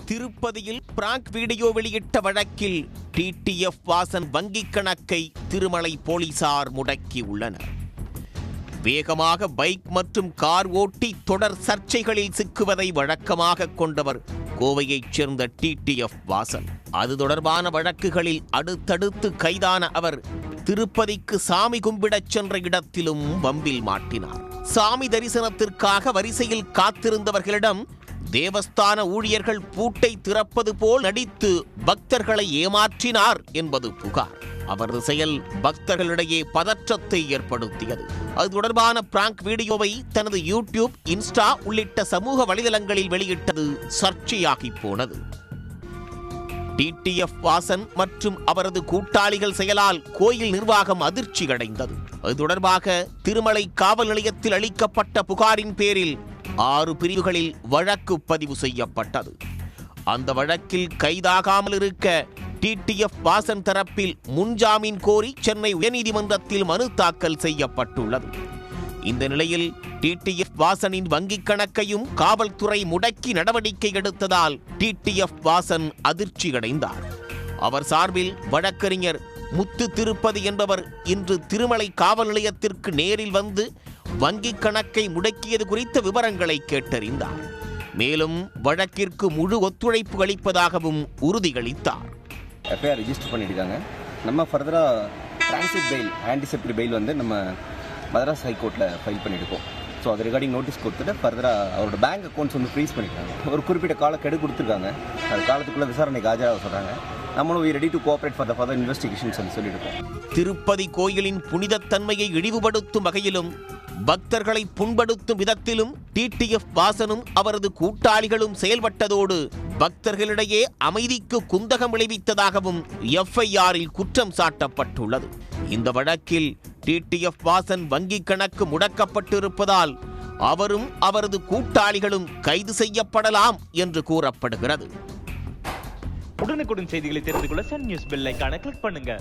திருப்பதியில் prank video வெளியிட்ட வழக்கில் டிடிஎஃப் வாசன் வங்கிக் கணக்கை திருமலை போலீசார் முடக்கியுள்ளனர். வேகமாக பைக் மற்றும் கார் ஓட்டி தொடர் சர்ச்சைகளில் சிக்குவதை வழக்கமாக கொண்டவர் கோவையைச் சேர்ந்த டிடிஎஃப் வாசன். அது தொடர்பான வழக்குகளில் அடுத்தடுத்து கைதான அவர் திருப்பதிக்கு சாமி கும்பிடச் சென்ற இடத்திலும் வம்பில் மாட்டினார். சாமி தரிசனத்திற்காக வரிசையில் காத்திருந்தவர்களிடம் தேவஸ்தான ஊழியர்கள் பூட்டை திறப்பது போல் நடித்து பக்தர்களை ஏமாற்றினார் என்பது புகார். அவரது செயல் பக்தர்களிடையே பதற்றத்தை ஏற்படுத்தியது. அது தொடர்பான பிராங்க் வீடியோவை தனது யூடியூப், இன்ஸ்டா உள்ளிட்ட சமூக வலைதளங்களில் வெளியிட்டது சர்ச்சையாகி போனது. டிடிஎஃப் வாசன் மற்றும் அவரது கூட்டாளிகள் செயலால் கோயில் நிர்வாகம் அதிர்ச்சி அடைந்தது. அது தொடர்பாக திருமலை காவல் நிலையத்தில் அளிக்கப்பட்ட புகாரின் பேரில் 6 பிரிவுகளில் வழக்கு பதிவு செய்யப்பட்டது. அந்த வழக்கில் கைதாகாமல் இருக்க டிடிஎஃப் வாசன் தரப்பில் முன்ஜாமீன் கோரி சென்னை உயர்நீதிமன்றத்தில் மனு தாக்கல் செய்யப்பட்டுள்ளது. இந்த நிலையில் டிடிஎஃப் வாசனின் வங்கிக் கணக்கையும் காவல்துறை முடக்கி நடவடிக்கை எடுத்ததால் டிடிஎஃப் வாசன் அதிர்ச்சி அடைந்தார். அவர் சார்பில் வழக்கறிஞர் முத்து திருப்பதி என்பவர் இன்று திருமலை காவல் நிலையத்திற்கு நேரில் வந்து வங்கிக் கணக்கை முடக்கியது குறித்த விவரங்களை கேட்டறிந்தார். மேலும் வழக்கிற்கு முழு ஒத்துழைப்பு அளிப்பதாகவும் உறுதியளித்தார். எஃப்ஐஆர் ரிஜிஸ்டர் பண்ணியிருக்காங்க. நம்ம ஃபர்தராக டிரான்சிட் பெயில், ஆன்டிசிபேட்டரி பெயில் வந்து நம்ம மதராஸ் ஹைகோர்ட்டில் ஃபைல் பண்ணியிருக்கோம். ஸோ அது ரிகார்டிங் நோட்டீஸ் கொடுத்துட்டு ஃபர்தராக அவரோட பேங்க் அக்கௌண்ட்ஸ் வந்து ஃப்ரீஸ் பண்ணியிருக்காங்க. ஒரு குறிப்பிட்ட காலக்கெடு கொடுத்துருக்காங்க. அது காலத்துக்குள்ளே விசாரணைக்கு ஆஜராக சொல்கிறாங்க. நம்மளும் we ready to cooperate for the further investigations சொல்லியிருக்கோம். திருப்பதி கோயிலின் புனிதத்தன்மையை இழிவுபடுத்தும் வகையிலும் பக்தர்களை புண்படுத்தும் விதத்திலும் டிடிஎஃப் வாசனும் அவரது கூட்டாளிகளும் செயல்பட்டதோடு பக்தர்களிடையே அமைதிக்கு குந்தகம் விளைவித்ததாகவும் எஃப்ஐஆரில் குற்றம் சாட்டப்பட்டுள்ளது. இந்த வழக்கில் டிடிஎஃப் வாசன் வங்கிக் கணக்கு முடக்கப்பட்டிருப்பதால் அவரும் அவரது கூட்டாளிகளும் கைது செய்யப்படலாம் என்று கூறப்படுகிறது. உடனுக்குடன் செய்திகளை தெரிந்து கொள்ள சன் நியூஸ் பெல் ஐகானை கிளிக் பண்ணுங்க.